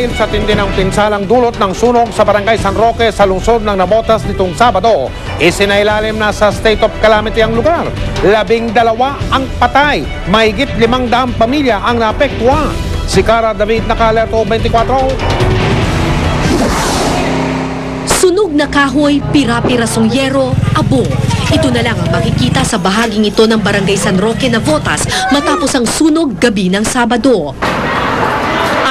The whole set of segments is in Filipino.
Dahil sa tindi ng pinsalang dulot ng sunog sa Barangay San Roque sa lungsod ng Navotas nitong Sabado, isinailalim na sa state of calamity ang lugar. 12 ang patay, mahigit 500 pamilya ang naapektuhan. Si Cara David, naka-alerto 24. Sunog na kahoy, pira-pirasong yero, abo. Ito na lang ang makikita sa bahaging ito ng Barangay San Roque, Navotas matapos ang sunog gabi ng Sabado.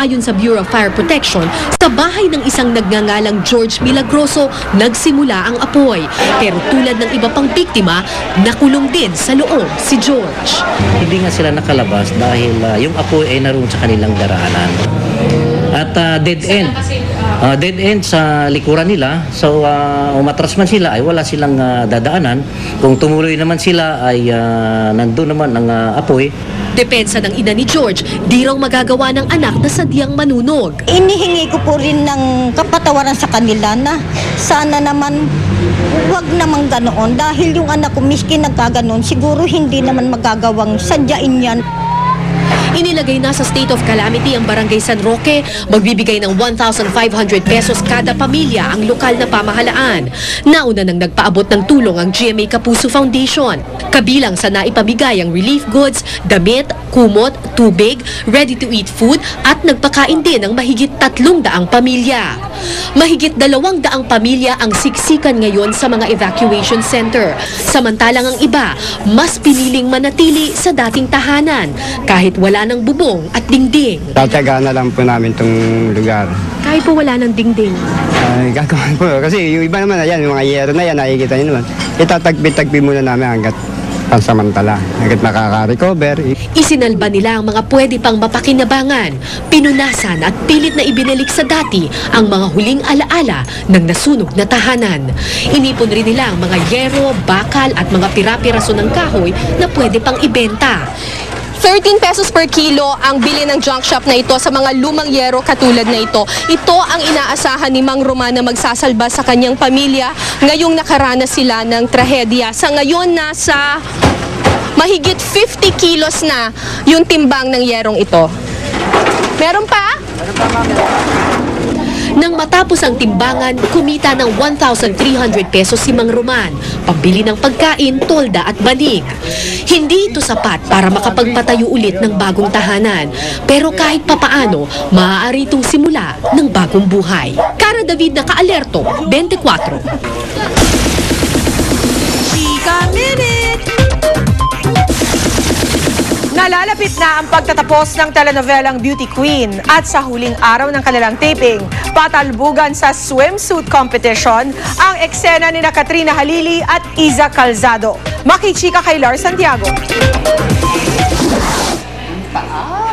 Ayon sa Bureau of Fire Protection, sa bahay ng isang nagngangalang George Milagroso, nagsimula ang apoy. Pero tulad ng iba pang biktima, nakulong din sa loob si George. Hindi nga sila nakalabas dahil yung apoy ay naroon sa kanilang daraanan. At dead end sa likuran nila. So umatras man sila ay wala silang dadaanan. Kung tumuloy naman sila ay nandun naman ang apoy. Depensa ng ina ni George, di raw magagawa ng anak na sadyang manunog. Inihingi ko po rin ng kapatawaran sa kanila na sana naman huwag namang ganoon dahil yung anak ko miski nagkaganon siguro hindi naman magagawang sadyain yan. Inilagay na sa state of calamity ang Barangay San Roque. Magbibigay ng 1,500 pesos kada pamilya ang lokal na pamahalaan. Nauna nang nagpaabot ng tulong ang GMA Kapuso Foundation. Kabilang sa naipamigay ang relief goods, damit, kumot, tubig, ready-to-eat food at nagpakain din ng mahigit 300 pamilya. Mahigit 200 pamilya ang siksikan ngayon sa mga evacuation center. Samantalang ang iba, mas piniling manatili sa dating tahanan kahit wala ng bubong at dingding. Tataga na lang po namin itong lugar. Kahit po wala ng dingding. Ay, gagawin po. Kasi yung iba naman, ayan, yung mga yero na yan, nakikita nyo naman. Itatagpi-tagpi muna namin hanggat pansamantala, hanggat makaka-recover. Isinalba nila ang mga pwede pang mapakinabangan. Pinunasan at pilit na ibinalik sa dati ang mga huling alaala ng nasunog na tahanan. Inipon rin nila ang mga yero, bakal at mga pira-piraso ng kahoy na pwede pang ibenta. 13 pesos per kilo ang bili ng junk shop na ito sa mga lumang yero katulad na ito. Ito ang inaasahan ni Mang Roman na magsasalba sa kanyang pamilya ngayong nakaranas sila ng trahedya. Sa ngayon, nasa mahigit 50 kilos na yung timbang ng yerong ito. Meron pa? Nang matapos ang timbangan, kumita ng 1,300 pesos si Mang Roman, pambili ng pagkain, tolda at banig. Hindi ito sapat para makapagpatayo ulit ng bagong tahanan, pero kahit papaano, maaari itong simula ng bagong buhay. Cara David, naka-alerto, 24. Chika Minute! Nalalapit na ang pagtatapos ng telenovelang Beauty Queen at sa huling araw ng kanilang taping, patalbugan sa swimsuit competition ang eksena ni Katrina Halili at Iza Calzado. Makichika kay Lars Santiago.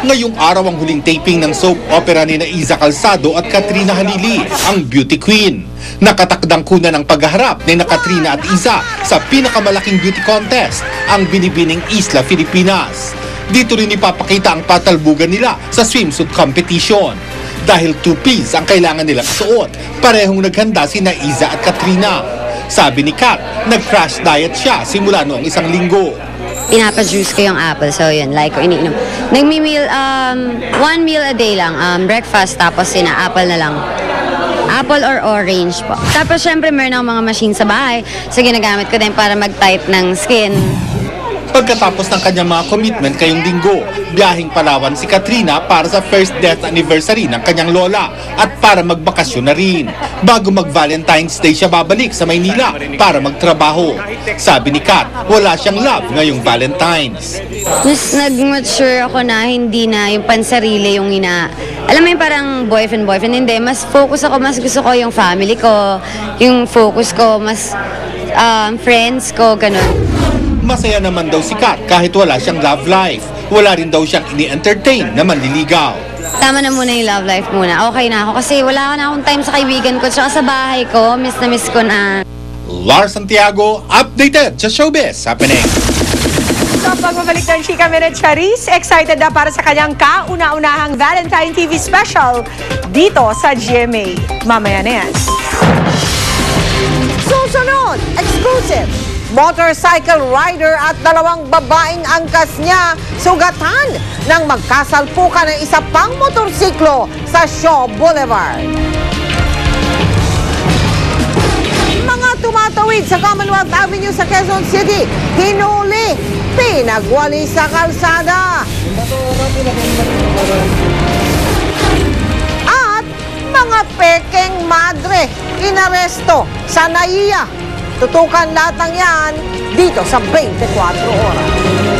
Ngayong araw ang huling taping ng soap opera ni Iza Calzado at Katrina Halili, ang Beauty Queen. Nakatakdang kuna ng paghaharap ni Katrina at Iza sa pinakamalaking beauty contest, ang binibining Isla Filipinas. Dito rin ipapakita ang patalbugan nila sa swimsuit competition. Dahil two-piece ang kailangan nilang suot, parehong naghanda sina Iza at Katrina. Sabi ni Kat, nag-crash diet siya simula noong 1 linggo. Pinapajuice ko yung apple, so yun, like ko iniinom. Nagmi-meal, 1 meal a day lang, breakfast, tapos apple na lang. Apple or orange po. Tapos syempre meron akong mga machine sa bahay, so ginagamit ko din para mag-type ng skin. Pagkatapos ng kanyang mga commitment kayong linggo, biyaheng Palawan si Katrina para sa first death anniversary ng kanyang lola at para magbakasyon na rin. Bago mag-Valentine's Day siya babalik sa Maynila para magtrabaho. Sabi ni Kat, wala siyang love ngayong Valentine's. Mas nag-mature ako na hindi na yung pansarili yung alam mo yung parang boyfriend, hindi. Mas focus ako, mas gusto ko yung family ko, yung focus ko, mas friends ko, ganun. Masaya naman daw si Kat kahit wala siyang love life. Wala rin daw siyang ini-entertain na manliligaw. Tama na muna yung love life muna. Okay na ako kasi wala na akong time sa kaibigan ko tsaka sa bahay ko. Miss na miss ko na. Lars Santiago, updated sa Showbiz Happening. Sa pagbabalik ng Chika Minute, Charis, excited na para sa kanyang kauna-unahang Valentine TV special dito sa GMA. Mamaya na yan. Susunod, exclusive, motorcycle rider at 2 babaeng angkas niya sugatan nang magkasalpukan ng isa pang motorsiklo sa Shaw Boulevard. Mga tumatawid sa Commonwealth Avenue sa Quezon City, hinuli, pinagwali sa kalsada. At mga pekeng madre, inaresto sa NAIA. Tutukan lahat ng yan dito sa 24 oras.